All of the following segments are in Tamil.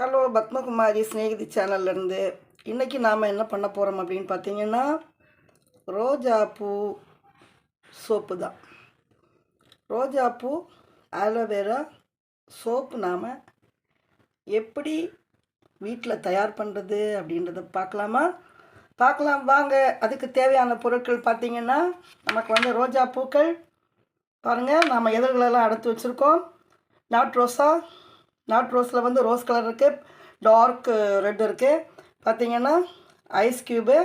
ஹலோ பத்மகுமாரி ஸ்நேகிதி சேனல்லேருந்து இன்றைக்கி நாம் என்ன பண்ண போகிறோம் அப்படின்னு பார்த்தீங்கன்னா ரோஜாப்பூ சோப்பு தான். ரோஜாப்பூ ஆலோவேரா சோப்பு நாம் எப்படி வீட்டில் தயார் பண்ணுறது அப்படின்றத பார்க்கலாம் வாங்க. அதுக்கு தேவையான பொருட்கள் பார்த்திங்கன்னா நமக்கு ரோஜா பூக்கள் பாருங்கள், நாம் எதர்களெல்லாம் அடுத்து வச்சுருக்கோம். நாட் ரோஸில் ரோஸ் கலர் இருக்குது, டார்க் ரெட் இருக்குது. பார்த்திங்கன்னா ஐஸ் க்யூபு,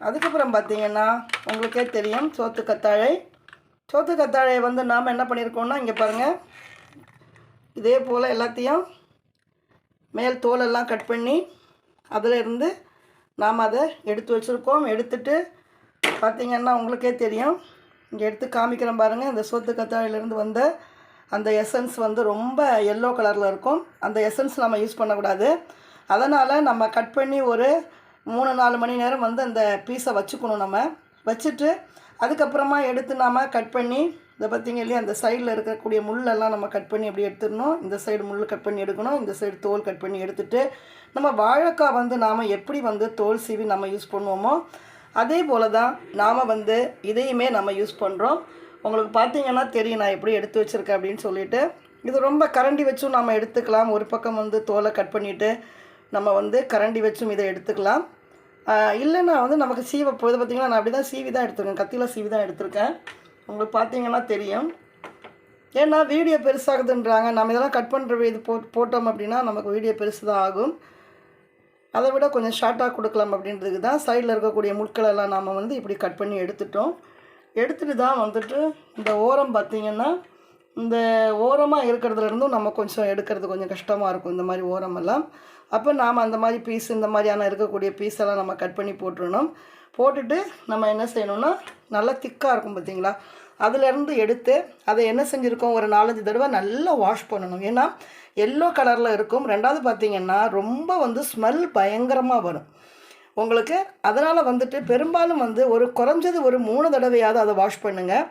அதுக்கப்புறம் பார்த்திங்கன்னா உங்களுக்கே தெரியும் சோத்து கத்தாழை நாம் என்ன பண்ணியிருக்கோம்னா இங்கே பாருங்கள், இதே போல் எல்லாத்தையும் மேல் தோலெல்லாம் கட் பண்ணி அதில் இருந்து நாம் அதை எடுத்து வச்சுருக்கோம். எடுத்துட்டு பார்த்திங்கன்னா உங்களுக்கே தெரியும், இங்கே எடுத்து காமிக்கிறேன் பாருங்கள். இந்த சோத்து கத்தாழையிலேருந்து வந்த அந்த எசன்ஸ் ரொம்ப எல்லோ கலரில் இருக்கும். அந்த எசன்ஸ் நம்ம யூஸ் பண்ணக்கூடாது. அதனால் நம்ம கட் பண்ணி ஒரு 3-4 மணி நேரம் அந்த பீஸை வச்சுக்கணும். நம்ம வச்சுட்டு அதுக்கப்புறமா எடுத்து நாம் கட் பண்ணி இதை பார்த்திங்க இல்லையா, அந்த சைடில் இருக்கக்கூடிய முள்ளெல்லாம் நம்ம கட் பண்ணி அப்படி எடுத்துடணும். இந்த சைடு முள் கட் பண்ணி எடுக்கணும், இந்த சைடு தோல் கட் பண்ணி எடுத்துகிட்டு நம்ம வாழைக்காய் நாம் எப்படி தோல் சீவி நம்ம யூஸ் பண்ணுவோமோ அதே போல் தான் நாம் இதையுமே நம்ம யூஸ் பண்ணுறோம். உங்களுக்கு பார்த்திங்கன்னா தெரியும் நான் எப்படி எடுத்து வச்சுருக்கேன் அப்படின்னு சொல்லிட்டு. இது ரொம்ப கரண்டி வச்சும் நம்ம எடுத்துக்கலாம். ஒரு பக்கம் தோலை கட் பண்ணிவிட்டு நம்ம கரண்டி வச்சும் இதை எடுத்துக்கலாம். இல்லைன்னா நமக்கு இதை பார்த்திங்கன்னா நான் அப்படி தான் சீவி தான் எடுத்துருக்கேன், கத்தியில் சீவி தான் எடுத்திருக்கேன். உங்களுக்கு பார்த்திங்கன்னா தெரியும். ஏன்னா வீடியோ பெருசாகுதுன்றாங்க. நம்ம இதெல்லாம் கட் பண்ணுற இது போட்டோம் அப்படின்னா நமக்கு வீடியோ பெருசு தான் ஆகும். அதை விட கொஞ்சம் ஷார்ட்டாக கொடுக்கலாம் அப்படின்றதுக்கு தான் சைடில் இருக்கக்கூடிய முட்களெல்லாம் நாம் இப்படி கட் பண்ணி எடுத்துகிட்டு தான் இந்த ஓரம் பார்த்திங்கன்னா இந்த ஓரமாக இருக்கிறதுலேருந்தும் நம்ம கொஞ்சம் எடுக்கிறது கொஞ்சம் கஷ்டமாக இருக்கும், இந்த மாதிரி ஓரமெல்லாம். அப்போ நாம் அந்த மாதிரி பீஸ், இந்த மாதிரியான இருக்கக்கூடிய பீஸெல்லாம் நம்ம கட் பண்ணி போட்டுட்டு நம்ம என்ன செய்யணும்னா நல்லா திக்காக இருக்கும் பார்த்திங்களா, அதிலேருந்து எடுத்து அதை என்ன செஞ்சுருக்கோம், ஒரு 4-5 தடவை நல்லா வாஷ் பண்ணணும். ஏன்னா எல்லோ கலரில் இருக்கும். ரெண்டாவது பார்த்திங்கன்னா ரொம்ப ஸ்மெல் பயங்கரமாக வரும் உங்களுக்கு. அதனால் பெரும்பாலும் ஒரு குறைஞ்சது ஒரு 3 தடவையாவது அதை வாஷ் பண்ணுங்கள்.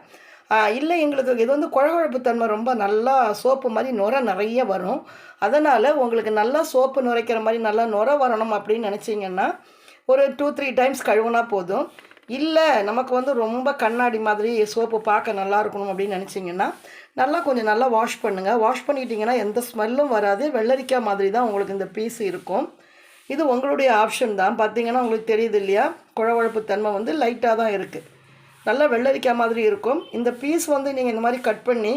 இல்லை எங்களுக்கு இது குழகுழப்பு தன்மை ரொம்ப நல்லா சோப்பு மாதிரி நிறைய வரும். அதனால் உங்களுக்கு நல்லா சோப்பு நுரைக்கிற மாதிரி நல்லா வரணும் அப்படின்னு நினச்சிங்கன்னா ஒரு 2-3 டைம்ஸ் கழுவுனா போதும். இல்லை நமக்கு ரொம்ப கண்ணாடி மாதிரி சோப்பு பார்க்க நல்லா இருக்கணும் அப்படின்னு நினச்சிங்கன்னா கொஞ்சம் நல்லா வாஷ் பண்ணுங்கள். வாஷ் பண்ணிட்டீங்கன்னா எந்த ஸ்மெல்லும் வராது. வெள்ளரிக்காய் மாதிரி தான் உங்களுக்கு இந்த பீஸ் இருக்கும். இது உங்களுடைய ஆப்ஷன் தான். பார்த்திங்கன்னா உங்களுக்கு தெரியுது இல்லையா, குழவழப்பு தன்மை லைட்டாக தான் இருக்குது, நல்லா வெள்ளரிக்காய் மாதிரி இருக்கும். இந்த பீஸ் நீங்கள் இந்த மாதிரி கட் பண்ணி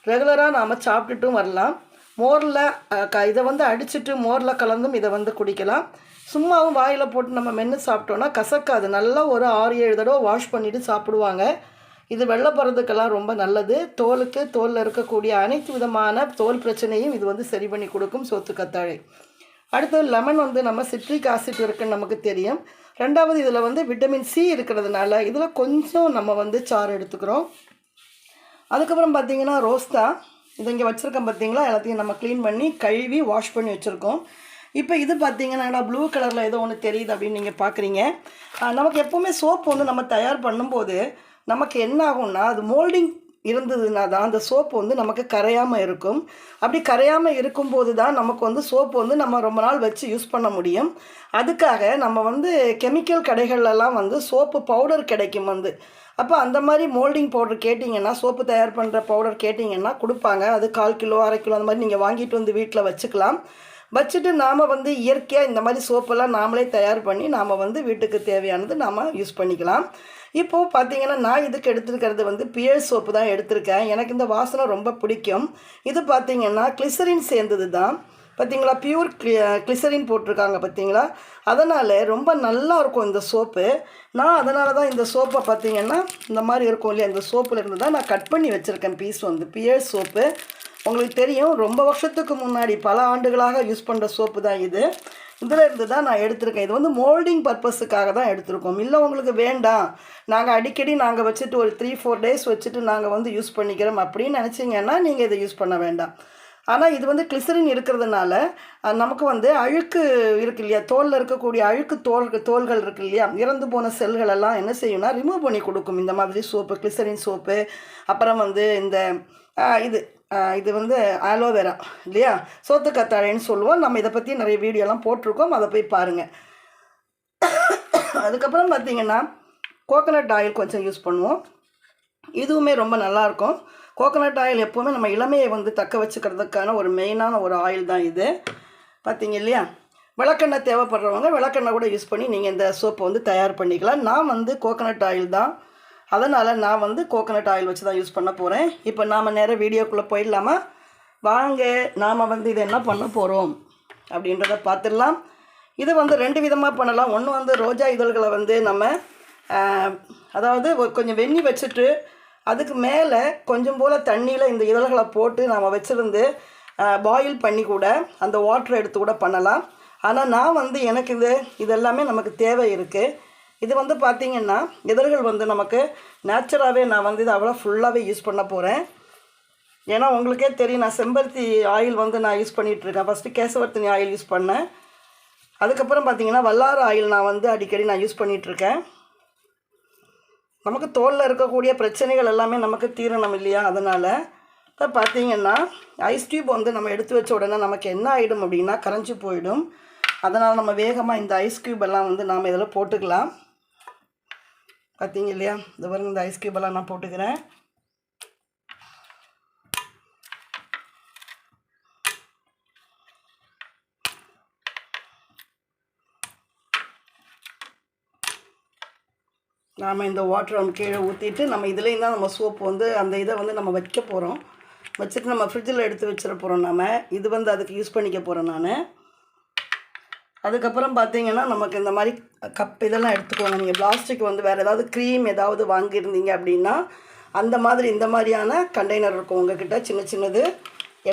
ரெகுலராக நாம் சாப்பிட்டுட்டும் வரலாம். மோரில் இதை அடிச்சுட்டு மோரில் கலந்தும் இதை குடிக்கலாம். சும்மாவும் வாயில் போட்டு நம்ம மென்று சாப்பிட்டோன்னா கசக்காது. நல்லா ஒரு 6-7 தடவை வாஷ் பண்ணிவிட்டு சாப்பிடுவாங்க. இது வெள்ளை போகிறதுக்கெல்லாம் ரொம்ப நல்லது. தோலில் இருக்கக்கூடிய அனைத்து விதமான தோல் பிரச்சனையும் இது சரி பண்ணி கொடுக்கும் சோத்து கத்தாழை. அடுத்து லெமன் நம்ம சிட்ரிக் ஆசிட் இருக்குன்னு நமக்கு தெரியும். ரெண்டாவது இதில் விட்டமின் சி இருக்கிறதுனால இதில் கொஞ்சம் நம்ம சாறு எடுத்துக்கிறோம். அதுக்கப்புறம் பார்த்திங்கன்னா ரோஸ் தான் இதை இங்கே வச்சுருக்கோம் பார்த்திங்களா, எல்லாத்தையும் நம்ம க்ளீன் பண்ணி கழுவி வாஷ் பண்ணி வச்சுருக்கோம். இப்போ இது பார்த்திங்கன்னா ப்ளூ கலரில் ஏதோ ஒன்று தெரியுது அப்படின்னு நீங்கள் பார்க்குறீங்க. நமக்கு எப்போவுமே சோப்பு நம்ம தயார் பண்ணும்போது நமக்கு என்ன ஆகும்னா அது மோல்டிங் இருந்ததுன்னா தான் அந்த சோப்பு நமக்கு கரையாமல் இருக்கும். அப்படி கரையாமல் இருக்கும்போது தான் நமக்கு சோப்பு நம்ம ரொம்ப நாள் வச்சு யூஸ் பண்ண முடியும். அதுக்காக நம்ம கெமிக்கல் கடைகள்லாம் சோப்பு பவுடர் கிடைக்கும். அப்போ அந்த மாதிரி மோல்டிங் பவுடர் கேட்டிங்கன்னா, சோப்பு தயார் பண்ணுற பவுடர் கேட்டிங்கன்னா கொடுப்பாங்க. அது 1/4 கிலோ 1/2 கிலோ அந்த மாதிரி நீங்கள் வாங்கிட்டு வீட்டில் வச்சுக்கலாம். வச்சுட்டு நாம் இயற்கையாக இந்த மாதிரி சோப்பெல்லாம் நாமளே தயார் பண்ணி நாம் வீட்டுக்கு தேவையானது நாம் யூஸ் பண்ணிக்கலாம். இப்போது பார்த்திங்கன்னா நான் இதுக்கு எடுத்துருக்கிறது பியர் சோப்பு தான் எடுத்திருக்கேன். எனக்கு இந்த வாசனை ரொம்ப பிடிக்கும். இது பார்த்திங்கன்னா கிளிசரின் சேர்ந்தது தான் பார்த்திங்களா, பியூர் கிளிசரின் போட்டிருக்காங்க பார்த்திங்களா. அதனால் ரொம்ப நல்லா இருக்கும் இந்த சோப்பு. நான் அதனால தான் இந்த சோப்பை பார்த்திங்கன்னா இந்த மாதிரி இருக்கும் இல்லையா, இந்த சோப்பில் இருந்து தான் நான் கட் பண்ணி வச்சுருக்கேன் பீஸ். பியர் சோப்பு உங்களுக்கு தெரியும், ரொம்ப வருஷத்துக்கு முன்னாடி பல ஆண்டுகளாக யூஸ் பண்ணுற சோப்பு தான் இது. இதில் இருந்து தான் நான் எடுத்திருக்கேன். இது மோல்டிங் பர்பஸுக்காக தான் எடுத்திருக்கோம். இல்லை உங்களுக்கு வேண்டாம், நாங்கள் அடிக்கடி வச்சுட்டு ஒரு 3-4 டேஸ் வச்சுட்டு நாங்கள் யூஸ் பண்ணிக்கிறோம் அப்படின்னு நினச்சிங்கன்னா நீங்கள் இதை யூஸ் பண்ண வேண்டாம். ஆனால் இது கிளிசரின் இருக்கிறதுனால நமக்கு அழுக்கு இருக்கு இல்லையா, தோலில் இருக்கக்கூடிய அழுக்கு தோல்கள் இருக்கு இல்லையா, இறந்து போன செல்களெல்லாம் என்ன செய்யும்னா ரிமூவ் பண்ணி கொடுக்கும் இந்த மாதிரி சோப்பு, கிளிசரின் சோப்பு. அப்புறம் இந்த இது இது வந்து அலோவேரா இல்லையா, சோத்துக்கத்தாழைன்னு சொல்லுவோம். நம்ம இதை பற்றி நிறைய வீடியோலாம் போட்டிருக்கோம், அதை போய் பாருங்கள். அதுக்கப்புறம் பார்த்திங்கன்னா கோகோனட் ஆயில் கொஞ்சம் யூஸ் பண்ணுவோம். இதுவுமே ரொம்ப நல்லாயிருக்கும். கோகோனட் ஆயில் எப்போவுமே நம்ம இளமையை வந்து தக்க வச்சுக்கிறதுக்கான ஒரு மெயினான ஒரு ஆயில் தான் இது. பார்த்திங்க இல்லையா, விளக்கெண்ணெய் தேவைப்படுறவங்க விளக்கெண்ணெய் கூட யூஸ் பண்ணி நீங்கள் இந்த சோப்பை வந்து தயார் பண்ணிக்கலாம். நான் வந்து கோகோனட் ஆயில் தான், அதனால் நான் வந்து கோகோனட் ஆயில் வச்சு தான் யூஸ் பண்ண போகிறேன். இப்போ நாம் நேராக வீடியோக்குள்ளே போயிடலாமா? வாங்க, நாம் வந்து இதை என்ன பண்ண போகிறோம் அப்படின்றத பார்த்துடலாம். இதை வந்து 2 விதமாக பண்ணலாம். ஒன்று வந்து ரோஜா இதழ்களை வந்து நம்ம அதாவது கொஞ்சம் வெந்நி வச்சுட்டு அதுக்கு மேலே கொஞ்சம் போல் தண்ணியில் இந்த இதழ்களை போட்டு நாம் வச்சுருந்து பாயில் பண்ணி கூட அந்த வாட்டரை எடுத்து கூட பண்ணலாம். ஆனால் நான் வந்து எனக்கு இதெல்லாமே நமக்கு தேவை இருக்குது. இது வந்து பார்த்திங்கன்னா இதழ்கள் வந்து நமக்கு நேச்சுராகவே நான் வந்து இதை அவ்வளோ ஃபுல்லாகவே யூஸ் பண்ண போகிறேன். ஏன்னா உங்களுக்கே தெரியும், நான் செம்பருத்தி ஆயில் வந்து நான் யூஸ் பண்ணிகிட்ருக்கேன். ஃபஸ்ட்டு கேசவர்த்தினி ஆயில் யூஸ் பண்ணேன். அதுக்கப்புறம் பார்த்திங்கன்னா வல்லார ஆயில் நான் வந்து அடிக்கடி நான் யூஸ் பண்ணிகிட்ருக்கேன். நமக்கு தோலில் இருக்கக்கூடிய பிரச்சனைகள் எல்லாமே நமக்கு தீரணும் இல்லையா, அதனால் இப்போ பார்த்திங்கன்னா ஐஸ் டியூப் வந்து நம்ம எடுத்து வச்ச உடனே நமக்கு என்ன ஆகிடும் அப்படின்னா கரைஞ்சி போயிடும். அதனால் நம்ம வேகமாக இந்த ஐஸ் க்யூப் எல்லாம் வந்து நாம் இதில் போட்டுக்கலாம். பார்த்திங்க இல்லையா, இந்த பாருங்க, இந்த ஐஸ் க்யூபெல்லாம் நான் போட்டுக்கிறேன். நாம் இந்த வாட்டரை நம்ம கீழே ஊற்றிட்டு நம்ம இதுலேயும் தான் நம்ம சோப்பு வந்து அந்த இதை வந்து நம்ம வைக்க போகிறோம். வச்சுட்டு நம்ம ஃப்ரிட்ஜில் எடுத்து வச்சிட போகிறோம். நம்ம இது வந்து அதுக்கு யூஸ் பண்ணிக்க போகிறோம் நான். அதுக்கப்புறம் பார்த்திங்கன்னா நமக்கு இந்த மாதிரி கப் இதெல்லாம் எடுத்துக்கோங்க. நீங்கள் பிளாஸ்டிக் வந்து வேறு ஏதாவது க்ரீம் ஏதாவது வாங்கியிருந்தீங்க அப்படின்னா அந்த மாதிரி இந்த மாதிரியான கண்டெய்னர் இருக்கும் உங்கள்கிட்ட, சின்ன சின்னது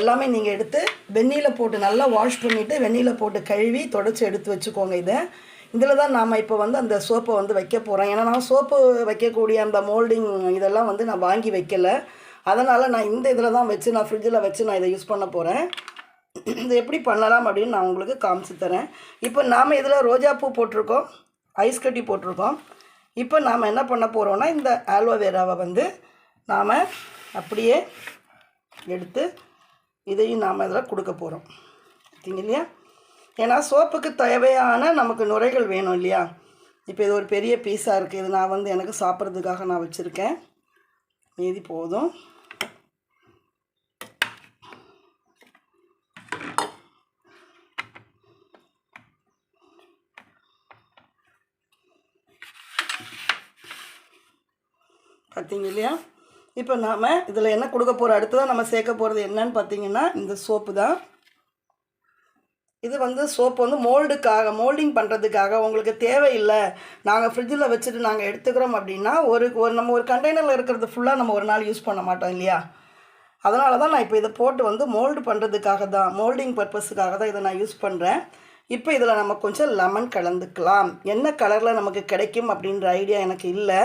எல்லாமே நீங்கள் எடுத்து வெந்நீரில் போட்டு நல்லா வாஷ் பண்ணிவிட்டு வெந்நீரில் போட்டு கழுவி தொடச்சி எடுத்து வச்சுக்கோங்க. இதில் தான் நாம் இப்போ வந்து அந்த சோப்பை வந்து வைக்க போகிறோம். ஏன்னா நான் சோப்பு வைக்கக்கூடிய அந்த மோல்டிங் இதெல்லாம் வந்து நான் வாங்கி வைக்கலை. அதனால் நான் இந்த இதில் தான் வச்சு நான் ஃப்ரிட்ஜில் வச்சு நான் இதை யூஸ் பண்ண போகிறேன். இது எப்படி பண்ணலாம் அப்படின்னு நான் உங்களுக்கு காமிச்சு தரேன். இப்போ நாம் இதில் ரோஜாப்பூ போட்டிருக்கோம், ஐஸ் கட்டி போட்டிருக்கோம். இப்போ நாம் என்ன பண்ண போகிறோன்னா இந்த ஆலோவேராவை வந்து நாம் அப்படியே எடுத்து இதையும் நாம் இதில் கொடுக்க போகிறோம். பார்த்தீங்க இல்லையா, ஏன்னா சோப்புக்கு தேவையான நமக்கு நுரைகள் வேணும் இல்லையா. இப்போ இது ஒரு பெரிய பீஸாக இருக்குது. இது நான் வந்து எனக்கு சாப்பிட்றதுக்காக நான் வச்சுருக்கேன், மீதி போதும். பார்த்தீங்க இல்லையா, இப்போ நாம் இதில் என்ன கொடுக்க போகிறோம், அடுத்ததான் நம்ம சேர்க்க போகிறது என்னன்னு பார்த்தீங்கன்னா இந்த சோப்பு தான். இது வந்து சோப்பு வந்து மோல்டிங் பண்ணுறதுக்காக உங்களுக்கு தேவையில்லை, நாங்கள் ஃப்ரிட்ஜில் வச்சுட்டு நாங்கள் எடுத்துக்கிறோம் அப்படின்னா நம்ம ஒரு கண்டெய்னரில் இருக்கிறது ஃபுல்லாக நம்ம ஒரு நாள் யூஸ் பண்ண மாட்டோம் இல்லையா. அதனால தான் நான் இப்போ இதை போட்டு வந்து மோல்டு பண்ணுறதுக்காக தான், மோல்டிங் பர்பஸுக்காக தான் இதை நான் யூஸ் பண்ணுறேன். இப்போ இதில் நம்ம கொஞ்சம் லெமன் கலந்துக்கலாம். என்ன கலரில் நமக்கு கிடைக்கும் அப்படின்ற ஐடியா எனக்கு இல்லை.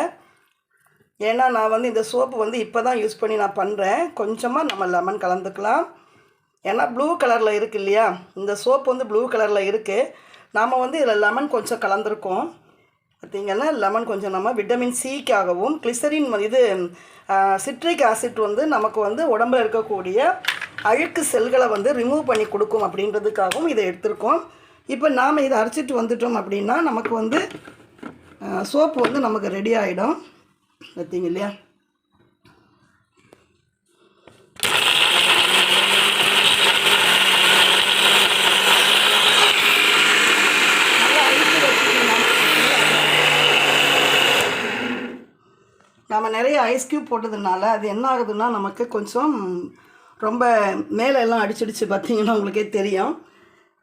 ஏன்னா நான் வந்து இந்த சோப்பு வந்து இப்போ தான் யூஸ் பண்ணி நான் பண்ணுறேன். கொஞ்சமாக நம்ம லெமன் கலந்துக்கலாம். ஏன்னா ப்ளூ கலரில் இருக்குது இல்லையா, இந்த சோப்பு வந்து ப்ளூ கலரில் இருக்குது. நாம் வந்து இதில் லெமன் கொஞ்சம் கலந்துருக்கோம். பார்த்திங்கன்னா லெமன் கொஞ்சம் நம்ம விட்டமின் சிக்காகவும் கிளிசரின் இது சிட்ரிக் ஆசிட் வந்து நமக்கு வந்து உடம்பில் இருக்கக்கூடிய அழுக்கு செல்களை வந்து ரிமூவ் பண்ணி கொடுக்கும் அப்படின்றதுக்காகவும் இதை எடுத்திருக்கோம். இப்போ நாம் இதை அரைச்சிட்டு வந்துட்டோம் அப்படின்னா நமக்கு வந்து சோப்பு வந்து நமக்கு ரெடி ஆகிடும். பார்த்தீங்க இல்லையா, நம்ம நிறைய ஐஸ் க்யூப் போட்டதுனால அது என்ன ஆகுதுன்னா நமக்கு கொஞ்சம் ரொம்ப மேலே எல்லாம் அடிச்சிடுச்சு. பார்த்தீங்கன்னா உங்களுக்கே தெரியும்.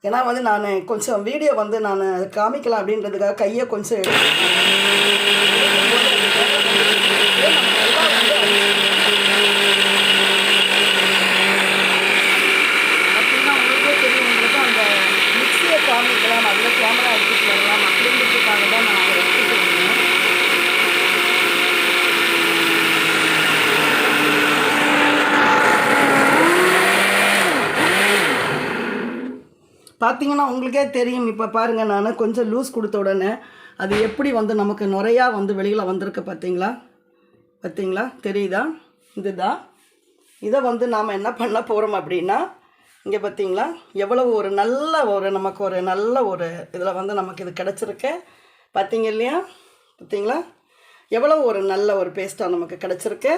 ஏன்னா வந்து நான் கொஞ்சம் வீடியோ வந்து நான் காமிக்கலாம் அப்படின்றதுக்காக கையை கொஞ்சம் அப்படின்னா உங்களுக்கே தெரியும், உங்களுக்கு அந்த மிக்சியை காமிக்கலாம், அதில் கேமரா எடுத்துகிட்டு வரலாம் அப்படின்றதுக்காக தான் நான் அதை எடுத்துகிட்டு வந்தேன். பார்த்தீங்கன்னா உங்களுக்கே தெரியும். இப்போ பாருங்கள், நான் கொஞ்சம் லூஸ் கொடுத்த உடனே அது எப்படி வந்து நமக்கு நுரையாக வந்து வெளியில் வந்திருக்கு. பார்த்தீங்களா தெரியுதா, இதுதான் இதை வந்து நாம் என்ன பண்ண போகிறோம் அப்படின்னா, இங்கே பார்த்தீங்களா எவ்வளவு ஒரு நல்ல ஒரு நமக்கு ஒரு நல்ல ஒரு இதில் வந்து நமக்கு இது கிடச்சிருக்கு. பார்த்தீங்க இல்லையா? பார்த்தீங்களா எவ்வளோ ஒரு நல்ல ஒரு பேஸ்ட்டாக நமக்கு கிடச்சிருக்கு.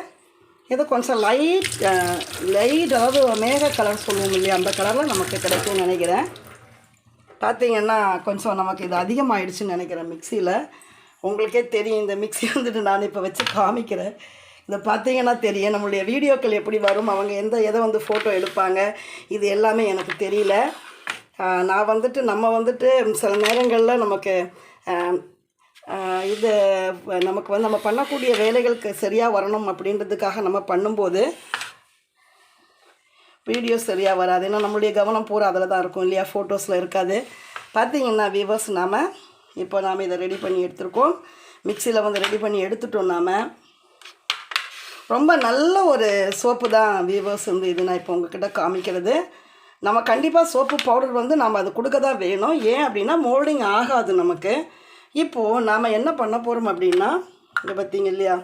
இது கொஞ்சம் லைட் அதாவது மேக கலர் சொல்லுவோம் இல்லையா, அந்த கலரில் நமக்கு கிடைக்கும்னு நினைக்கிறேன். பார்த்தீங்கன்னா கொஞ்சம் நமக்கு இது அதிகமாகிடுச்சுன்னு நினைக்கிறேன் மிக்சியில். உங்களுக்கே தெரியும், இந்த மிக்சி வந்துட்டு நான் இப்போ வச்சு காமிக்கிறேன். இதை பார்த்தீங்கன்னா தெரியும் நம்மளுடைய வீடியோக்கள் எப்படி வரும், அவங்க எதை வந்து ஃபோட்டோ எடுப்பாங்க, இது எல்லாமே எனக்கு தெரியல. நான் வந்துட்டு நம்ம வந்துட்டு சில நேரங்களில் நமக்கு இது நமக்கு வந்து நம்ம பண்ணக்கூடிய வேலைகளுக்கு சரியாக வரணும் அப்படின்றதுக்காக நம்ம பண்ணும்போது வீடியோ சரியாக வராது. ஏன்னா நம்மளுடைய கவனம் பூரா அதில் தான் இருக்கும் இல்லையா, ஃபோட்டோஸில் இருக்காது. பார்த்தீங்கன்னா வியூவர்ஸ், நாம் இதை ரெடி பண்ணி எடுத்துருக்கோம். மிக்சியில் வந்து ரெடி பண்ணி எடுத்துட்டோம். நாம் ரொம்ப நல்ல ஒரு சோப்பு தான் வியூவர்ஸ் வந்து இது நான் இப்போ உங்கள்கிட்ட காமிக்கிறது. நம்ம கண்டிப்பாக சோப்பு பவுடர் வந்து நாம் அது கொடுக்க தான் வேணும். ஏன் அப்படின்னா மோல்டிங் ஆகாது நமக்கு. இப்போது நாம் என்ன பண்ண போகிறோம் அப்படின்னா, இங்கே பார்த்தீங்க இல்லையா,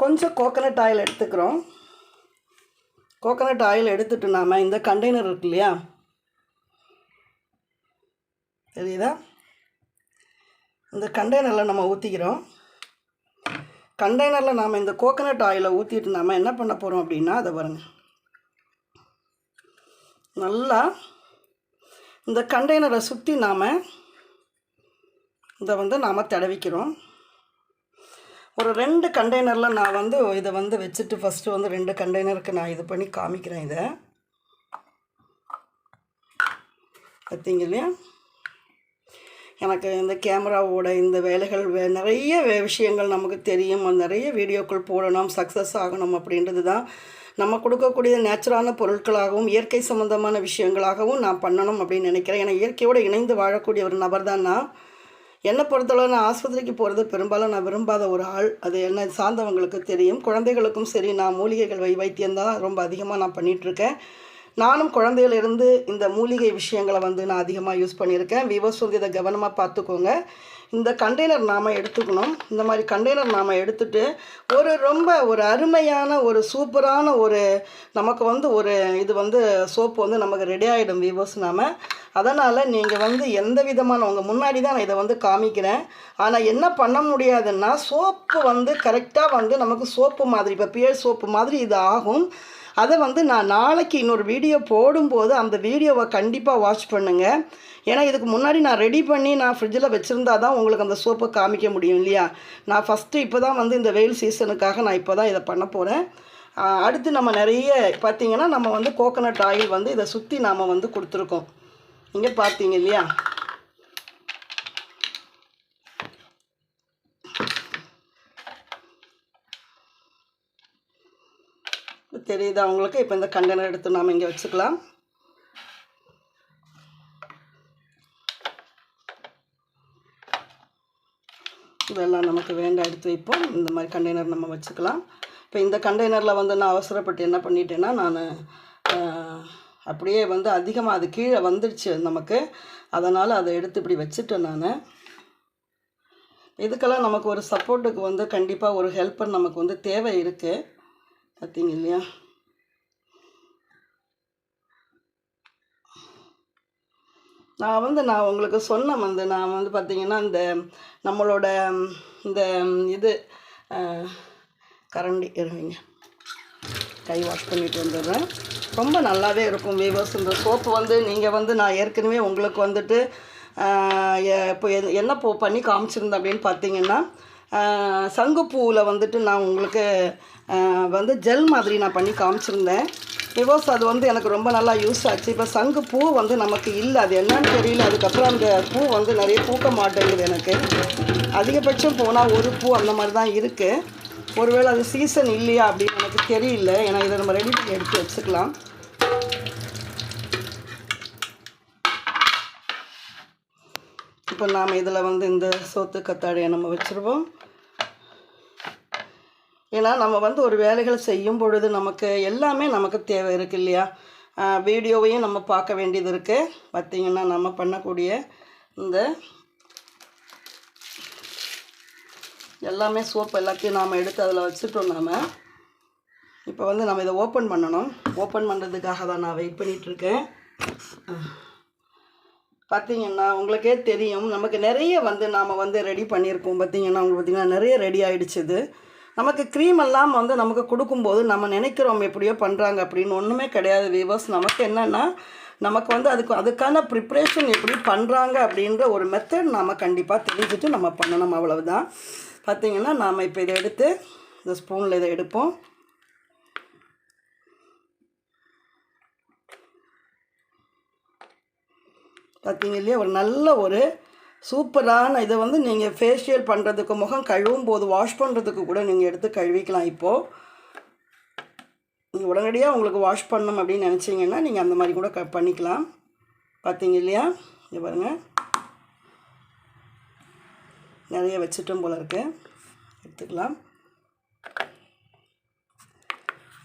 கொஞ்சம் கோகனட் ஆயில் எடுத்துக்கிறோம். கோகனட் ஆயில் எடுத்துகிட்டு நாம் இந்த கண்டெய்னர் இருக்கு இல்லையா, தெரியுதா, இந்த கண்டெய்னரில் நம்ம ஊற்றிக்கிறோம். கண்டெய்னரில் நாம் இந்த கோகனட் ஆயிலை ஊற்றிட்டு நாம் என்ன பண்ண போகிறோம் அப்படின்னா, அதை பாருங்கள், நல்லா இந்த கண்டெய்னரை சுற்றி நாம் இதை வந்து நாம் தடவிக்கிறோம். ஒரு 2 கண்டெய்னரில் நான் வந்து இதை வந்து வச்சுட்டு ஃபஸ்ட்டு வந்து 2 கண்டெய்னருக்கு நான் இது பண்ணி காமிக்கிறேன். இதை பார்த்தீங்க இல்லையா, எனக்கு இந்த கேமராவோட இந்த வேலைகள் நிறைய விஷயங்கள் நமக்கு தெரியும். நிறைய வீடியோக்கள் போடணும், சக்ஸஸ் ஆகணும் அப்படின்றது தான் நம்ம கொடுக்கக்கூடிய நேச்சுரலான பொருட்களாகவும் இயற்கை சம்மந்தமான விஷயங்களாகவும் நான் பண்ணணும் அப்படின்னு நினைக்கிறேன். ஏன்னா இயற்கையோடு இணைந்து வாழக்கூடிய ஒரு நபர் தான் நான். என்னை பொறுத்தளவு நான் ஆஸ்பத்திரிக்கு போகிறது பெரும்பாலும் நான் விரும்பாத ஒரு ஆள். அது என்ன சார்ந்தவங்களுக்கு தெரியும். குழந்தைகளுக்கும் சரி, நான் மூலிகைகள் வைத்தியம்தான் ரொம்ப அதிகமாக நான் பண்ணிகிட்ருக்கேன். நானும் குழந்தையிலிருந்து இந்த மூலிகை விஷயங்களை வந்து நான் அதிகமாக யூஸ் பண்ணியிருக்கேன். வியூவர்ஸ் வந்து இதை கவனமாக பார்த்துக்கோங்க. இந்த கண்டெய்னர் நாம் எடுத்துக்கணும். இந்த மாதிரி கண்டெய்னர் நாம் எடுத்துகிட்டு ரொம்ப ஒரு அருமையான ஒரு சூப்பரான ஒரு நமக்கு வந்து ஒரு இது வந்து சோப்பு வந்து நமக்கு ரெடி ஆகிடும் வியூவர்ஸ். அதனால் நீங்கள் வந்து எந்த விதமான உங்கள் முன்னாடி தான் நான் இதை வந்து காமிக்கிறேன். ஆனால் என்ன பண்ண முடியாதுன்னா, சோப்பு வந்து கரெக்டாக வந்து நமக்கு சோப்பு மாதிரி, இப்போ பியர் சோப்பு மாதிரி இது ஆகும். அதை வந்து நான் நாளைக்கு இன்னொரு வீடியோ போடும்போது அந்த வீடியோவை கண்டிப்பாக வாட்ச் பண்ணுங்கள். ஏன்னா இதுக்கு முன்னாடி நான் ரெடி பண்ணி நான் ஃப்ரிட்ஜில் வச்சுருந்தா தான் உங்களுக்கு அந்த சோப்பை காமிக்க முடியும் இல்லையா. நான் ஃபஸ்ட்டு இப்போ தான் வந்து இந்த வெயில் சீசனுக்காக நான் இப்போ தான் இதை பண்ண போகிறேன். அடுத்து நம்ம நிறைய பார்த்திங்கன்னா நம்ம வந்து கோகனட் ஆயில் வந்து இதை சுற்றி நாம் வந்து கொடுத்துருக்கோம். இங்கே பார்த்தீங்க இல்லையா, தெரியுதா உங்களுக்கு. இப்போ இந்த கண்டெய்னர் எடுத்து நாம் இங்கே வச்சுக்கலாம். இதெல்லாம் நமக்கு வேண்டாம், எடுத்து வைப்போம். இந்த மாதிரி கண்டெய்னர் நம்ம வச்சுக்கலாம். இப்போ இந்த கண்டெய்னரில் வந்து நான் அவசரப்பட்டு என்ன பண்ணிட்டேன்னா, நான் அப்படியே வந்து அதிகமாக அது கீழே வந்துடுச்சு நமக்கு. அதனால் அதை எடுத்து இப்படி வச்சுட்டேன் நான். இதுக்கெல்லாம் நமக்கு ஒரு சப்போர்ட்டுக்கு வந்து கண்டிப்பாக ஒரு ஹெல்ப்பர் நமக்கு வந்து தேவை இருக்குது. பார்த்தீங்க இல்லையா, நான் உங்களுக்கு சொன்னேன் வந்து நான் வந்து பார்த்திங்கன்னா இந்த நம்மளோட இந்த இது கரண்டி இருவீங்க, கை வாஷ் பண்ணிட்டு வந்துடுறேன். ரொம்ப நல்லாவே இருக்கும் வீவர்ஸ். இந்த சோப்பு வந்து நீங்கள் வந்து நான் ஏற்கனவே உங்களுக்கு வந்துட்டு இப்போ என்ன பண்ணி காமிச்சிருந்தேன் அப்படின்னு பார்த்தீங்கன்னா, சங்குப்பூவில் வந்துட்டு நான் உங்களுக்கு வந்து ஜெல் மாதிரி நான் பண்ணி காமிச்சிருந்தேன். பிகாஸ் அது வந்து எனக்கு ரொம்ப நல்லா யூஸ் ஆச்சு. இப்போ சங்குப்பூ வந்து நமக்கு இல்லை, அது என்னன்னு தெரியல. அதுக்கப்புறம் அந்த பூ வந்து நிறைய பூக்க மாட்டேங்குது எனக்கு. அதிகபட்சம் போனால் ஒரு பூ அந்த மாதிரி தான் இருக்குது. ஒருவேளை அது சீசன் இல்லையா அப்படின்னு எனக்கு தெரியல. ஏன்னா இதை நம்ம ரெடி பண்ணி எடுத்து வச்சுக்கலாம். இப்போ நாம் இதில் வந்து இந்த சோத்து கத்தாழையை நம்ம வச்சுருவோம். ஏன்னா நம்ம வந்து ஒரு வேலைகளை செய்யும் பொழுது நமக்கு எல்லாமே நமக்கு தேவை இருக்குது இல்லையா. வீடியோவையும் நம்ம பார்க்க வேண்டியது இருக்குது. பார்த்திங்கன்னா நம்ம பண்ணக்கூடிய இந்த எல்லாமே சோப்பு எல்லாத்தையும் நாம் எடுத்து அதில் வச்சுட்டோம். இப்போ வந்து நம்ம இதை ஓப்பன் பண்ணணும். ஓப்பன் பண்ணுறதுக்காக தான் நான் வெயிட் பண்ணிகிட்ருக்கேன். பார்த்திங்கன்னா உங்களுக்கே தெரியும், நமக்கு நிறைய வந்து நாம் வந்து ரெடி பண்ணியிருக்கோம். பார்த்திங்கன்னா உங்களுக்கு பார்த்திங்கன்னா நிறைய ரெடி ஆகிடுச்சு. இது நமக்கு க்ரீம் எல்லாம் வந்து நமக்கு கொடுக்கும்போது நம்ம நினைக்கிறோம் எப்படியோ பண்ணுறாங்க அப்படின்னு ஒன்றுமே கிடையாது வியூவர்ஸ். நமக்கு என்னென்னா நமக்கு வந்து அதுக்கான ப்ரிப்ரேஷன் எப்படி பண்ணுறாங்க அப்படின்ற ஒரு மெத்தட் நாம் கண்டிப்பாக தெரிஞ்சுட்டு நம்ம பண்ணணும், அவ்வளவுதான். பார்த்திங்கன்னா நாம் இப்போ இதை எடுத்து இந்த ஸ்பூனில் இதை எடுப்போம். பார்த்திங்க இல்லையா, ஒரு நல்ல ஒரு சூப்பரான இதை வந்து நீங்கள் ஃபேஷியல் பண்ணுறதுக்கு, முகம் கழுவும் போது வாஷ் பண்ணுறதுக்கு கூட நீங்கள் எடுத்து கழுவிக்கலாம். இப்போது நீங்கள் உடனடியாக உங்களுக்கு வாஷ் பண்ணணும் அப்படின்னு நினச்சிங்கன்னா நீங்கள் அந்த மாதிரி கூட பண்ணிக்கலாம். பார்த்திங்க இல்லையா, இங்கே பாருங்கள், நிறைய வச்சுட்டும் போல இருக்கு. எடுத்துக்கலாம்.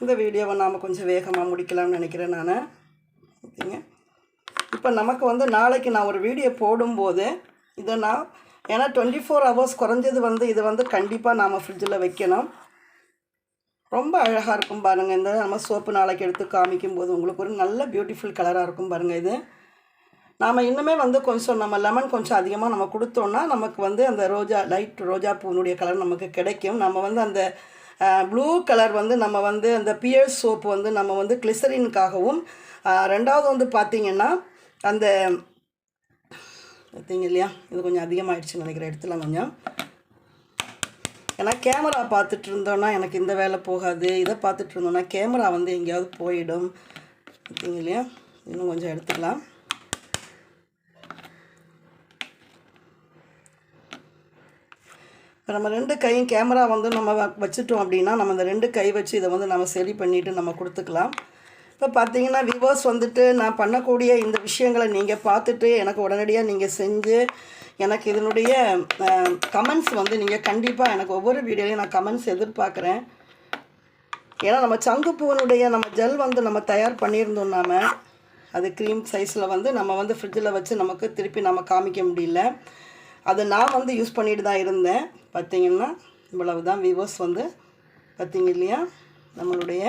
இந்த வீடியோவை நாம் கொஞ்சம் வேகமாக முடிக்கலாம்னு நினைக்கிறேன் நான். ஓகேங்க. இப்போ நமக்கு வந்து நாளைக்கு நான் ஒரு வீடியோ போடும்போது இதை நான், ஏன்னா 24 hours குறைஞ்சது வந்து இது வந்து கண்டிப்பாக நாம் ஃப்ரிட்ஜில் வைக்கணும். ரொம்ப அழகாக இருக்கும் பாருங்கள். இந்த நம்ம சோப்பு நாளைக்கு எடுத்து காமிக்கும்போது உங்களுக்கு ஒரு நல்ல பியூட்டிஃபுல் கலராக இருக்கும் பாருங்கள். இது நாம் இன்னுமே வந்து கொஞ்சம் நம்ம லெமன் கொஞ்சம் அதிகமாக நம்ம கொடுத்தோன்னா நமக்கு வந்து அந்த லைட் ரோஜா பூனுடைய கலர் நமக்கு கிடைக்கும். நம்ம வந்து அந்த ப்ளூ கலர் வந்து நம்ம வந்து அந்த பியர்ஸ் சோப்பு வந்து நம்ம வந்து கிளிசரினுக்காகவும், ரெண்டாவது வந்து பார்த்திங்கன்னா அந்த பார்த்திங்க இல்லையா, இது கொஞ்சம் அதிகமாகிடுச்சுன்னு நினைக்கிறேன். எடுத்துலாம் கொஞ்சம். ஏன்னா கேமரா பார்த்துட்டு இருந்தோன்னா எனக்கு இந்த வேலை போகாது. இதை பார்த்துட்டு இருந்தோன்னா கேமரா வந்து எங்கேயாவது போயிடும். பார்த்திங்க இல்லையா, இன்னும் கொஞ்சம் எடுத்துக்கலாம். இப்போ நம்ம 2 கையும் கேமரா வந்து நம்ம வச்சுட்டோம் அப்படின்னா நம்ம இந்த 2 கை வச்சு இதை வந்து நம்ம சரி பண்ணிவிட்டு நம்ம கொடுத்துக்கலாம். இப்போ பார்த்திங்கன்னா வியூவர்ஸ் வந்துட்டு நான் பண்ணக்கூடிய இந்த விஷயங்களை நீங்கள் பார்த்துட்டு எனக்கு உடனடியாக நீங்கள் செஞ்சு எனக்கு இதனுடைய கமெண்ட்ஸ் வந்து நீங்கள் கண்டிப்பாக எனக்கு ஒவ்வொரு வீடியோலையும் நான் கமெண்ட்ஸ் எதிர்பார்க்குறேன். ஏன்னா நம்ம சங்குப்பூனுடைய நம்ம ஜெல் வந்து நம்ம தயார் பண்ணியிருந்தோம். நாம் அது க்ரீம் சைஸில் வந்து நம்ம வந்து ஃப்ரிட்ஜில் வச்சு நமக்கு திருப்பி நம்ம காமிக்க முடியல. அது நான் வந்து யூஸ் பண்ணிட்டு தான் இருந்தேன். பார்த்திங்கன்னா இவ்வளவு தான் வியூவர்ஸ் வந்து. பார்த்திங்க இல்லையா, நம்மளுடைய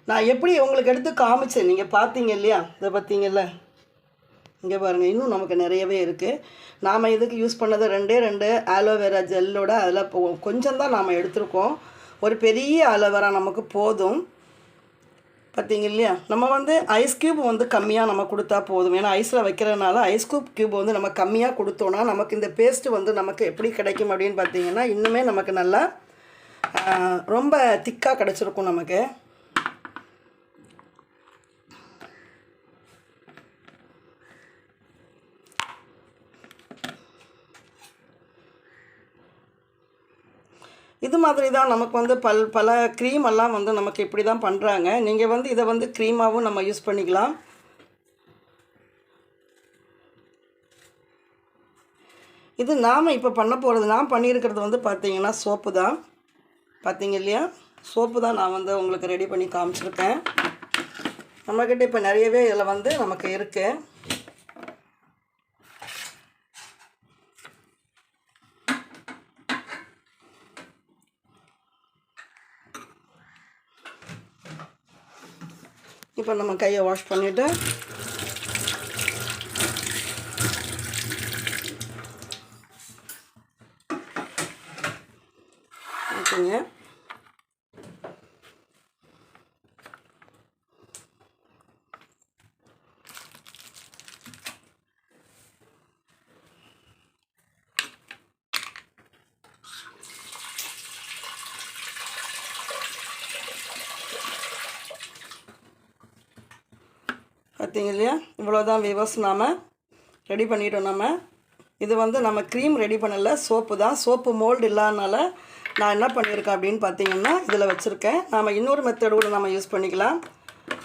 நான் எப்படி உங்களுக்கு எடுத்து காமிச்சேன் நீங்கள் பார்த்தீங்க இல்லையா, இதை பார்த்தீங்கல்ல, இங்கே பாருங்கள், இன்னும் நமக்கு நிறையவே இருக்குது. நாம் இதுக்கு யூஸ் பண்ணது 2 ஆலோவேரா ஜெல்லோட அதில் கொஞ்சம் தான் நாம் எடுத்திருக்கோம். ஒரு பெரிய ஆலோவேரா நமக்கு போதும். பார்த்திங்க இல்லையா, நம்ம வந்து ஐஸ் க்யூப் வந்து கம்மியாக நம்ம கொடுத்தா போதும். ஏன்னா ஐஸில் வைக்கிறதுனால ஐஸ் க்யூப் வந்து நம்ம கம்மியாக கொடுத்தோன்னா நமக்கு இந்த பேஸ்ட்டு வந்து நமக்கு எப்படி கிடைக்கும் அப்படின்னு பார்த்திங்கன்னா இன்னுமே நமக்கு நல்லா ரொம்ப திக்காக கிடச்சிருக்கும் நமக்கு. இது மாதிரி தான் நமக்கு வந்து பல க்ரீமெல்லாம் வந்து நமக்கு இப்படி தான் பண்ணுறாங்க. நீங்கள் வந்து இதை வந்து க்ரீமாகவும் நம்ம யூஸ் பண்ணிக்கலாம். இது நாம் இப்போ பண்ண போகிறது, நான் பண்ணியிருக்கிறது வந்து பார்த்திங்கன்னா சோப்பு தான். பார்த்திங்க இல்லையா, சோப்பு தான் நான் வந்து உங்களுக்கு ரெடி பண்ணி காமிச்சிருக்கேன். நம்மக்கிட்ட இப்போ நிறையவே இதில் வந்து நமக்கு இருக்குது. இப்போ நம்ம கையை வாஷ் பண்ணிவிட்டு ஓகேங்க. பார்த்திங்க இல்லையா, இவ்வளோதான் வியூவர்ஸ் நாம் ரெடி பண்ணிட்டோம். நம்ம இது வந்து நம்ம க்ரீம் ரெடி பண்ணலை, சோப்பு தான். சோப்பு மோல்டு இல்லாதனால நான் என்ன பண்ணியிருக்கேன் அப்படின்னு பார்த்திங்கன்னா இதில் வச்சுருக்கேன். நாம் இன்னொரு மெத்தட் கூட நம்ம யூஸ் பண்ணிக்கலாம்.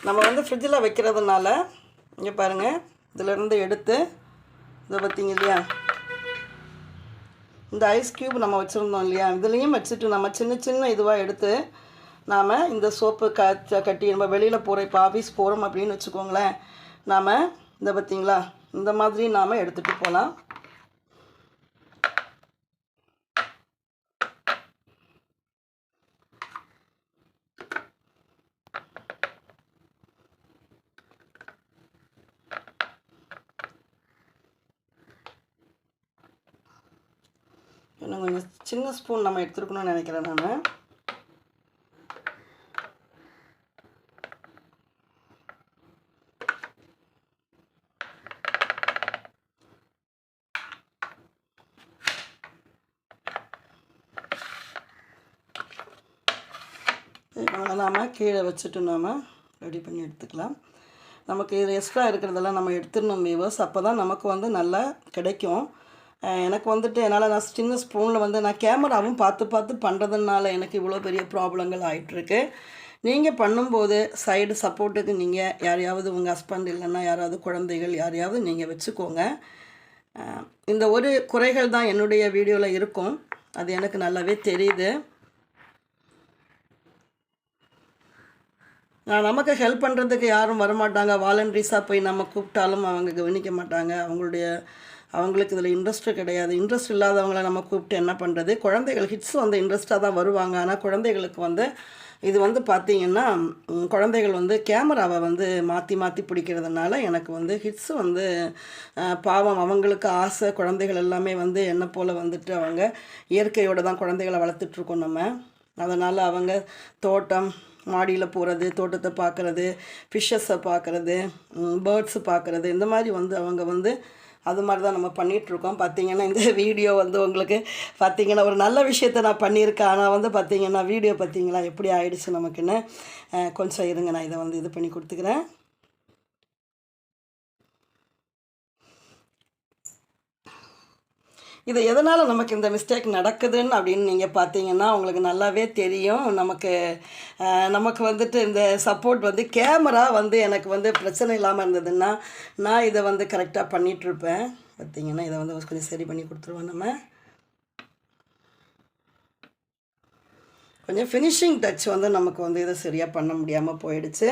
நம்ம வந்து ஃப்ரிட்ஜில் வைக்கிறதுனால இங்கே பாருங்கள், இதிலேருந்து எடுத்து இதை பார்த்திங்க இல்லையா, இந்த ஐஸ் க்யூப் நம்ம வச்சுருந்தோம் இல்லையா, இதுலேயும் வச்சுட்டு நம்ம சின்ன இதுவாக எடுத்து நாம் இந்த சோப்பு கட்டி நம்ம வெளியில் போகிற இப்போ ஆஃபீஸ் போகிறோம் அப்படின்னு வச்சுக்கோங்களேன், நாம் இந்த பார்த்திங்களா இந்த மாதிரி நாம் எடுத்துகிட்டு போகலாம். இன்னும் கொஞ்சம் சின்ன ஸ்பூன் நம்ம எடுத்துருக்கணும்னு நினைக்கிறேன் நான். இவங்களை நாம் கீழே வச்சுட்டு நாம் ரெடி பண்ணி எடுத்துக்கலாம். நமக்கு இது எக்ஸ்ட்ரா இருக்கிறதெல்லாம் நம்ம எடுத்துடணும் வியூவர்ஸ். அப்போ தான் நமக்கு வந்து நல்லா கிடைக்கும். எனக்கு வந்துட்டு என்னால் நான் சின்ன ஸ்பூனில் வந்து நான் கேமராவும் பார்த்து பார்த்து பண்ணுறதுனால எனக்கு இவ்வளோ பெரிய ப்ராப்ளங்கள் ஆகிட்டுருக்கு. நீங்கள் பண்ணும்போது சைடு சப்போர்ட்டுக்கு நீங்கள் யாரையாவது உங்கள் ஹஸ்பண்ட் இல்லைன்னா யாராவது குழந்தைகள் யாரையாவது நீங்கள் வச்சுக்கோங்க. இந்த ஒரு குறைகள் தான் என்னுடைய வீடியோவில் இருக்கும், அது எனக்கு நல்லாவே தெரியுது. நமக்கு ஹெல்ப் பண்ணுறதுக்கு யாரும் வரமாட்டாங்க. வாலண்டரிஸாக போய் நம்ம கூப்பிட்டாலும் அவங்க கவனிக்க மாட்டாங்க. அவங்களுக்கு இதில் இன்ட்ரெஸ்ட்டு கிடையாது. இன்ட்ரெஸ்ட் இல்லாதவங்கள நம்ம கூப்பிட்டு என்ன பண்ணுறது? குழந்தைகள் ஹிட்ஸ் வந்து இன்ட்ரெஸ்ட்டாக தான் வருவாங்க. ஆனால் குழந்தைகளுக்கு வந்து இது வந்து பார்த்திங்கன்னா குழந்தைகள் வந்து கேமராவை வந்து மாற்றி மாற்றி பிடிக்கிறதுனால எனக்கு வந்து ஹிட்ஸ் வந்து பாவம், அவங்களுக்கு ஆசை. குழந்தைகள் எல்லாமே வந்து என்னை போல் வந்துட்டு அவங்க இயற்கையோடு தான் குழந்தைகளை வளர்த்துட்ருக்கோம் நம்ம. அதனால் அவங்க தோட்டம் மாடியில் போகிறது, தோட்டத்தை பார்க்குறது, ஃபிஷ்ஷஸை பார்க்குறது, பேர்ட்ஸு பார்க்குறது, இந்த மாதிரி வந்து அவங்க வந்து அது மாதிரி தான் நம்ம பண்ணிகிட்ருக்கோம். பார்த்திங்கன்னா இந்த வீடியோ வந்து உங்களுக்கு பார்த்திங்கன்னா ஒரு நல்ல விஷயத்த நான் பண்ணியிருக்கேன். ஆனால் வந்து பார்த்திங்கன்னா வீடியோ பார்த்திங்களா எப்படி ஆயிடுச்சு நமக்குன்னு. கொஞ்சம் இருங்க, நான் இதை வந்து இது பண்ணி கொடுத்துக்கிறேன். இது எதனால் நமக்கு இந்த மிஸ்டேக் நடக்குதுன்னு அப்படின்னு நீங்கள் பார்த்தீங்கன்னா உங்களுக்கு நல்லாவே தெரியும். நமக்கு வந்துட்டு இந்த சப்போர்ட் வந்து கேமரா வந்து எனக்கு வந்து பிரச்சனை இல்லாமல் இருந்ததுன்னா நான் இதை வந்து கரெக்டாக பண்ணிகிட்ருப்பேன். பார்த்திங்கன்னா இதை வந்து கொஞ்சம் சரி பண்ணி கொடுத்துருவோம். நம்ம கொஞ்சம் ஃபினிஷிங் டச் வந்து நமக்கு வந்து இதை சரியாக பண்ண முடியாமல் போயிடுச்சு.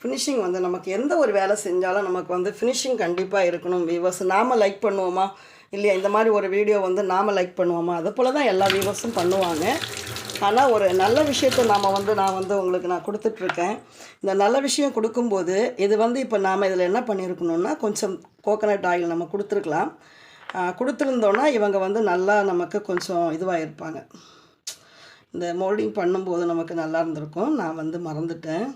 ஃபினிஷிங் வந்து நமக்கு எந்த ஒரு வேலை செஞ்சாலும் நமக்கு வந்து ஃபினிஷிங் கண்டிப்பாக இருக்கணும் வியூவர்ஸ். நாம் லைக் பண்ணுவோமா இல்லையா? இந்த மாதிரி ஒரு வீடியோ வந்து நாம் லைக் பண்ணுவோமா? அதை போல் தான் எல்லா வியூவர்ஸும் பண்ணுவாங்க. ஆனால் ஒரு நல்ல விஷயத்தை நான் வந்து உங்களுக்கு நான் கொடுத்துட்ருக்கேன். இந்த நல்ல விஷயம் கொடுக்கும்போது இது வந்து இப்போ நாம் இதில் என்ன பண்ணியிருக்கணும்னா கொஞ்சம் கோகனட் ஆயில் நம்ம கொடுத்துருக்கலாம். கொடுத்துருந்தோன்னா இவங்க வந்து நல்லா நமக்கு கொஞ்சம் இதுவாக இருப்பாங்க. இந்த மோல்டிங் பண்ணும்போது நமக்கு நல்லா இருந்திருக்கும். நான் வந்து மறந்துட்டேன்.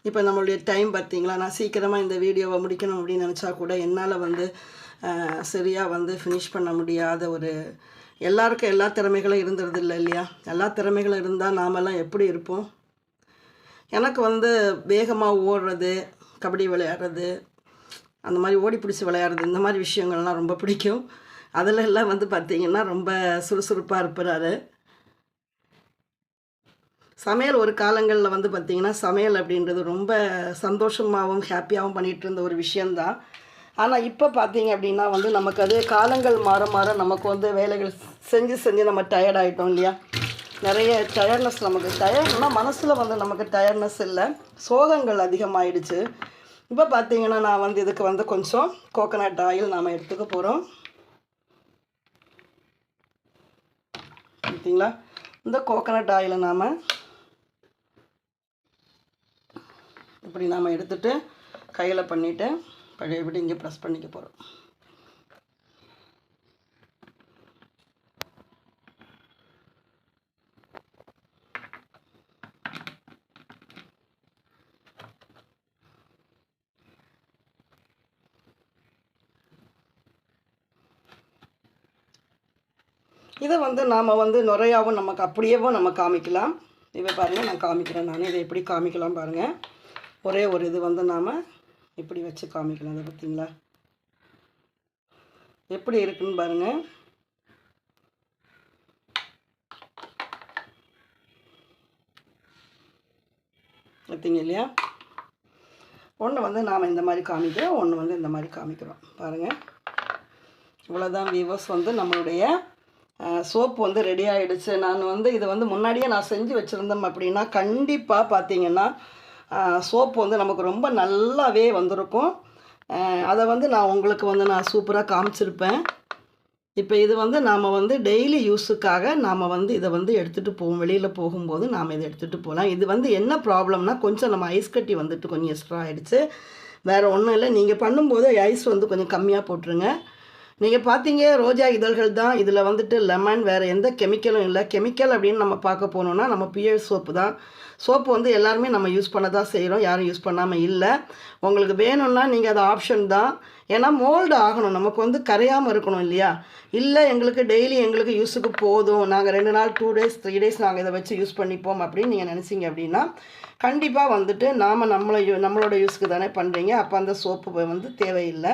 இப்போ நம்மளுடைய டைம் பார்த்திங்களா, நான் சீக்கிரமாக இந்த வீடியோவை முடிக்கணும் அப்படின்னு நினச்சா கூட என்னால் வந்து சரியாக வந்து ஃபினிஷ் பண்ண முடியாத ஒரு எல்லாருக்கும் எல்லா திறமைகளும் இருந்துறது இல்லை இல்லையா? எல்லா திறமைகளும் இருந்தால் நாமெல்லாம் எப்படி இருப்போம்? எனக்கு வந்து வேகமாக ஓடுறது, கபடி விளையாடுறது, அந்த மாதிரி ஓடி பிடிச்சி விளையாடுறது, இந்த மாதிரி விஷயங்கள்லாம் ரொம்ப பிடிக்கும். அதில் எல்லாம் வந்து பார்த்திங்கன்னா ரொம்ப சுறுசுறுப்பாக இருப்பார். சமையல் ஒரு காலங்களில் வந்து பார்த்திங்கன்னா சமையல் அப்படின்றது ரொம்ப சந்தோஷமாகவும் ஹாப்பியாகவும் பண்ணிகிட்டு இருந்த ஒரு விஷயந்தான். ஆனால் இப்போ பார்த்திங்க அப்படின்னா வந்து நமக்கு அது காலங்கள் மாற மாற நமக்கு வந்து வேலைகள் செஞ்சு நம்ம டயர்ட் ஆகிட்டோம் இல்லையா? நிறைய டயர்ட்னஸ், நமக்கு டயர்ட்னா மனசில் வந்து நமக்கு டயர்ட்னஸ் இல்லை, சோகங்கள் அதிகமாகிடுச்சு. இப்போ பார்த்திங்கன்னா நான் வந்து இதுக்கு வந்து கொஞ்சம் கோகனட் ஆயில் நாம் எடுத்துக்க போகிறோம். பார்த்திங்களா? இந்த கோகனட் ஆயிலை நாம் இப்படி நாம் எடுத்துகிட்டு கையில் பண்ணிவிட்டு பழையபடி இங்கே ப்ரெஸ் பண்ணிக்க போகிறோம். இதை வந்து நாம் வந்து நுரையாகவும் நமக்கு அப்படியேவும் நம்ம காமிக்கலாம். இதை பாருங்கள், நான் காமிக்கிறேன். நான் இதை எப்படி காமிக்கலாம் பாருங்கள். ஒரே ஒரு இது வந்து நாம் இப்படி வச்சு காமிக்கலாம். அதை பார்த்திங்களா எப்படி இருக்குன்னு பாருங்கள். பார்த்திங்க இல்லையா? ஒன்று வந்து நாம் இந்த மாதிரி காமிக்கிறோம், ஒன்று வந்து இந்த மாதிரி காமிக்கிறோம். பாருங்கள், இவ்வளோதான் வியூவர்ஸ். வந்து நம்மளுடைய சோப்பு வந்து ரெடி ஆகிடுச்சு. நான் வந்து இதை வந்து முன்னாடியே நான் செஞ்சு வச்சுருந்தேன் அப்படின்னா கண்டிப்பாக பார்த்திங்கன்னா சோப்பு வந்து நமக்கு ரொம்ப நல்லாவே வந்திருக்கும். அதை வந்து நான் உங்களுக்கு வந்து நான் சூப்பராக காமிச்சிருப்பேன். இப்போ இது வந்து நாம் வந்து டெய்லி யூஸுக்காக நாம் வந்து இதை வந்து எடுத்துகிட்டு போவோம். வெளியில் போகும்போது நாம் இதை எடுத்துகிட்டு போகலாம். இது வந்து என்ன ப்ராப்ளம்னா, கொஞ்சம் நம்ம ஐஸ் கட்டி வந்துட்டு கொஞ்சம் எக்ஸ்ட்ரா ஆகிடுச்சு. வேறு ஒன்றும் இல்லை. நீங்கள் பண்ணும்போது ஐஸ் வந்து கொஞ்சம் கம்மியாக போட்டுருங்க. நீங்கள் பார்த்தீங்க ரோஜா இதழ்கள் தான். இதில் வந்துட்டு லெமன், வேறு எந்த கெமிக்கலும் இல்லை. கெமிக்கல் அப்படின்னு நம்ம பார்க்க போனோம்னா நம்ம பியர் சோப்பு தான். சோப்பு வந்து எல்லாருமே நம்ம யூஸ் பண்ண தான் செய்கிறோம். யாரும் யூஸ் பண்ணாமல் இல்லை. உங்களுக்கு வேணும்னா நீங்கள் அது ஆப்ஷன் தான். ஏன்னா மோல்டு ஆகணும், நமக்கு வந்து கரையாமல் இருக்கணும் இல்லையா? இல்லை எங்களுக்கு டெய்லி எங்களுக்கு யூஸுக்கு போதும், நாங்கள் 2 நாள் 2 டேஸ் 3 டேஸ் நாங்கள் இதை வச்சு யூஸ் பண்ணிப்போம் அப்படின்னு நீங்கள் நினச்சிங்க அப்படின்னா கண்டிப்பாக வந்துட்டு நம்மளோட யூஸுக்கு தானே பண்ணுறீங்க. அப்போ அந்த சோப்பு வந்து தேவையில்லை.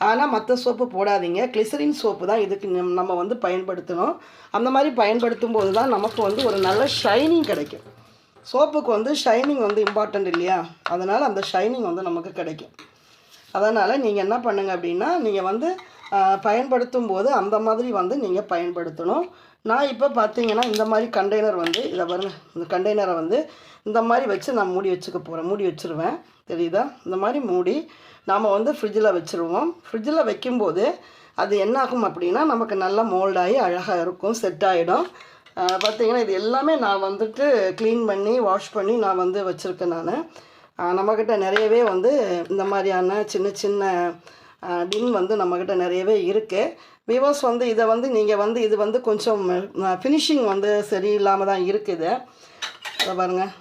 ஆனால் மற்ற சோப்பு போடாதீங்க. கிளிசரின் சோப்பு தான் இதுக்கு நம்ம வந்து பயன்படுத்தணும். அந்த மாதிரி பயன்படுத்தும் போது தான் நமக்கு வந்து ஒரு நல்ல ஷைனிங் கிடைக்கும். சோப்புக்கு வந்து ஷைனிங் வந்து இம்பார்ட்டண்ட் இல்லையா? அதனால் அந்த ஷைனிங் வந்து நமக்கு கிடைக்கும். அதனால் நீங்கள் என்ன பண்ணுங்கள் அப்படின்னா, நீங்கள் வந்து பயன்படுத்தும் போது அந்த மாதிரி வந்து நீங்கள் பயன்படுத்தணும். நான் இப்போ பார்த்தீங்கன்னா இந்த மாதிரி கண்டெய்னர் வந்து இதை பாருங்கள், இந்த கண்டெய்னரை வந்து இந்த மாதிரி வச்சு நான் மூடி வச்சுக்க போகிறேன். மூடி வச்சுருவேன், தெரியுதா? இந்த மாதிரி மூடி நாம் வந்து ஃப்ரிட்ஜில் வச்சுருவோம். ஃப்ரிட்ஜில் வைக்கும்போது அது என்னாகும் அப்படின்னா நமக்கு நல்லா மோல்டாகி அழகாக இருக்கும், செட் ஆகிடும். பார்த்திங்கன்னா இது எல்லாமே நான் வந்துட்டு க்ளீன் பண்ணி வாஷ் பண்ணி நான் வந்து வச்சுருக்கேன். நம்மக்கிட்ட நிறையவே வந்து இந்த மாதிரியான சின்ன சின்ன டின் வந்து நம்மக்கிட்ட நிறையவே இருக்குது. வியூவர்ஸ் வந்து இதை வந்து நீங்கள் வந்து இது வந்து கொஞ்சம் ஃபினிஷிங் வந்து சரியில்லாமல் தான் இருக்குது. அதை பாருங்கள்,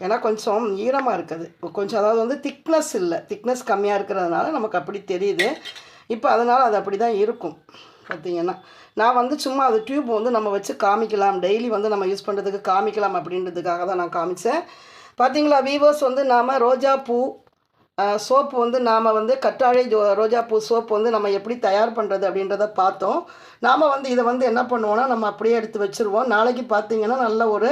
ஏன்னா கொஞ்சம் ஈரமாக இருக்குது, கொஞ்சம் அதாவது வந்து திக்னஸ் இல்லை, திக்னஸ் கம்மியாக இருக்கிறதுனால நமக்கு அப்படி தெரியுது. இப்போ அதனால் அது அப்படி தான் இருக்கும். பார்த்திங்கன்னா நான் வந்து சும்மா அது டியூப் வந்து நம்ம வச்சு காமிக்கலாம், டெய்லி வந்து நம்ம யூஸ் பண்ணுறதுக்கு காமிக்கலாம் அப்படின்றதுக்காக தான் நான் காமிச்சேன். பார்த்திங்களா வீவர்ஸ், வந்து நாம் ரோஜாப்பூ சோப்பு வந்து நாம் வந்து கற்றாழை ரோஜாப்பூ சோப்பு வந்து நம்ம எப்படி தயார் பண்ணுறது அப்படின்றத பார்த்தோம். நாம் வந்து இதை வந்து என்ன பண்ணுவோன்னா நம்ம அப்படியே எடுத்து வச்சுருவோம். நாளைக்கு பார்த்திங்கன்னா நல்ல ஒரு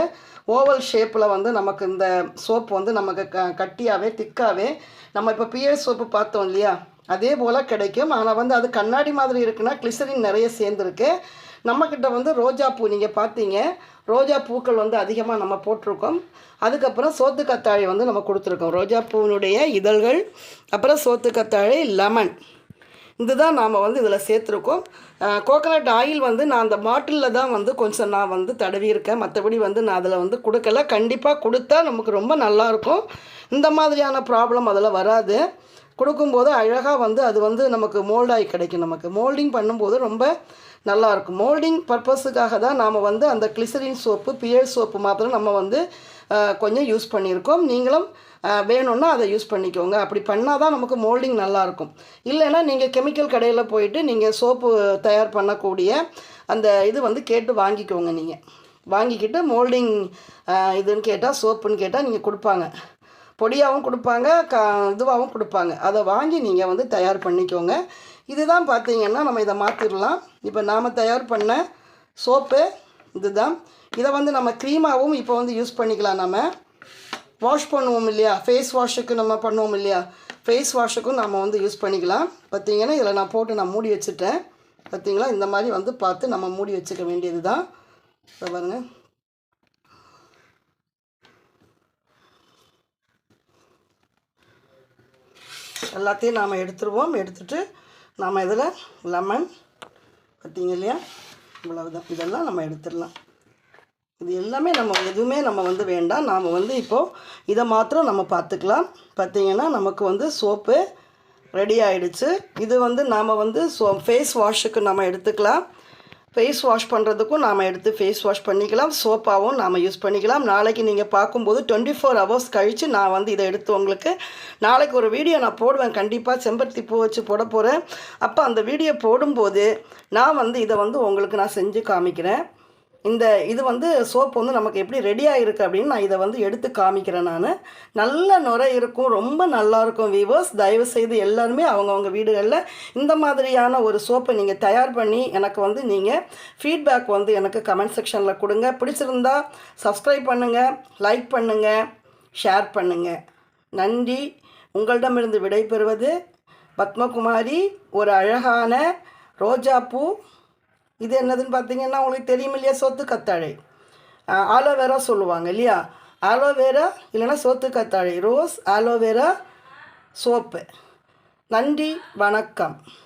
ஓவல் ஷேப்பில் வந்து நமக்கு இந்த சோப்பு வந்து நமக்கு கட்டியாகவே திக்காகவே நம்ம இப்போ பியர் சோப்பு பார்த்தோம் இல்லையா, அதே போல் கிடைக்கும். ஆனால் வந்து அது கண்ணாடி மாதிரி இருக்குன்னா கிளிசரின் நிறைய சேர்ந்துருக்கு. நம்மக்கிட்ட வந்து ரோஜாப்பூ நீங்கள் பார்த்தீங்க, ரோஜா பூக்கள் வந்து அதிகமாக நம்ம போட்டிருக்கோம். அதுக்கப்புறம் சோத்து கத்தாழை வந்து நம்ம கொடுத்துருக்கோம். ரோஜா பூவினுடைய இதழ்கள், அப்புறம் சோத்து கத்தாழை, லெமன், இதுதான் நாம் வந்து இதில் சேர்த்துருக்கோம். கோகனட் ஆயில் வந்து நான் அந்த பாட்டிலில் தான் வந்து கொஞ்சம் நான் வந்து தடவியிருக்கேன். மற்றபடி வந்து நான் அதில் வந்து கொடுக்கல. கண்டிப்பாக கொடுத்தா நமக்கு ரொம்ப நல்லாயிருக்கும். இந்த மாதிரியான ப்ராப்ளம் அதில் வராது. கொடுக்கும்போது அழகாக வந்து அது வந்து நமக்கு மோல்டாகி கிடைக்கும். நமக்கு மோல்டிங் பண்ணும்போது ரொம்ப நல்லாயிருக்கும். மோல்டிங் பர்பஸுக்காக தான் நாம் வந்து அந்த கிளிசரின் சோப்பு, பியர் சோப்பு மாத்திரம் நம்ம வந்து கொஞ்சம் யூஸ் பண்ணியிருக்கோம். நீங்களும் வேணும்னா அதை யூஸ் பண்ணிக்கோங்க. அப்படி பண்ணால் தான் நமக்கு மோல்டிங் நல்லாயிருக்கும். இல்லைன்னா நீங்கள் கெமிக்கல் கடையில் போயிட்டு நீங்கள் சோப்பு தயார் பண்ணக்கூடிய அந்த இது வந்து கேட்டு வாங்கிக்கோங்க. நீங்கள் வாங்கிக்கிட்டு மோல்டிங் இதுன்னு கேட்டால், சோப்புன்னு கேட்டால் நீங்கள் கொடுப்பாங்க, பொடியாகவும் கொடுப்பாங்க, இதுவாகவும் கொடுப்பாங்க. அதை வாங்கி நீங்கள் வந்து தயார் பண்ணிக்கோங்க. இதுதான் பார்த்தீங்கன்னா நம்ம இதை மாற்றிடலாம். இப்போ நாம் தயார் பண்ண சோப்பு இதுதான். இதை வந்து நம்ம க்ரீமாகவும் இப்போ வந்து யூஸ் பண்ணிக்கலாம். நம்ம வாஷ் பண்ணுவோம் இல்லையா, ஃபேஸ் வாஷுக்கு நம்ம பண்ணுவோம் இல்லையா, ஃபேஸ் வாஷுக்கும் நம்ம வந்து யூஸ் பண்ணிக்கலாம். பார்த்திங்கன்னா இதில் நான் போட்டு நான் மூடி வச்சுட்டேன். பார்த்திங்களா, இந்த மாதிரி வந்து பார்த்து நம்ம மூடி வச்சுக்க வேண்டியது தான். இப்போ பாருங்கள், எல்லாத்தையும் நாம் எடுத்துருவோம். எடுத்துகிட்டு நாம் இதில் லெமன், பார்த்திங்க இல்லையா, இவ்வளவுதான். இதெல்லாம் நம்ம எடுத்துடலாம். இது எல்லாமே நம்ம எதுவுமே நம்ம வந்து வேண்டாம். நாம் வந்து இப்போது இதை மாத்திரம் நம்ம பார்த்துக்கலாம். பார்த்திங்கன்னா நமக்கு வந்து சோப்பு ரெடி ஆகிடுச்சு. இது வந்து நாம் வந்து ஃபேஸ் வாஷுக்கு நம்ம எடுத்துக்கலாம். ஃபேஸ் வாஷ் பண்ணுறதுக்கும் நாம் எடுத்து ஃபேஸ் வாஷ் பண்ணிக்கலாம். சோப்பாகவும் நாம் யூஸ் பண்ணிக்கலாம். நாளைக்கு நீங்கள் பார்க்கும்போது 24 hours கழித்து நான் வந்து இதை எடுத்து உங்களுக்கு நாளைக்கு ஒரு வீடியோ நான் போடுவேன். கண்டிப்பாக செம்பருத்தி பூ வச்சு போட போகிறேன். அப்போ அந்த வீடியோ போடும்போது நான் வந்து இதை வந்து உங்களுக்கு நான் செஞ்சு காமிக்கிறேன். இது வந்து சோப்பு வந்து நமக்கு எப்படி ரெடி ஆகிருக்கு அப்படின்னு நான் இதை வந்து எடுத்து காமிக்கிறேன். நான் நல்ல நுரை இருக்கும், ரொம்ப நல்லாயிருக்கும். வீவர்ஸ், தயவுசெய்து எல்லாருமே அவங்கவுங்க வீடுகளில் இந்த மாதிரியான ஒரு சோப்பை நீங்கள் தயார் பண்ணி எனக்கு வந்து நீங்கள் ஃபீட்பேக் வந்து எனக்கு கமெண்ட் செக்ஷனில் கொடுங்க. பிடிச்சிருந்தா சப்ஸ்கிரைப் பண்ணுங்கள், லைக் பண்ணுங்கள், ஷேர் பண்ணுங்கள். நன்றி. உங்களிடமிருந்து விடைபெறுவது பத்மகுமாரி. ஒரு அழகான ரோஜாப்பூ, இது என்னதுன்னு பார்த்தீங்கன்னா உங்களுக்கு தெரியும் இல்லையா, சோத்து கத்தாழை, ஆலோவேரா சொல்லுவாங்க இல்லையா, ஆலோவேரா இல்லைன்னா சோத்து கத்தாழை, ரோஸ் ஆலோவேரா சோப்பு. நன்றி, வணக்கம்.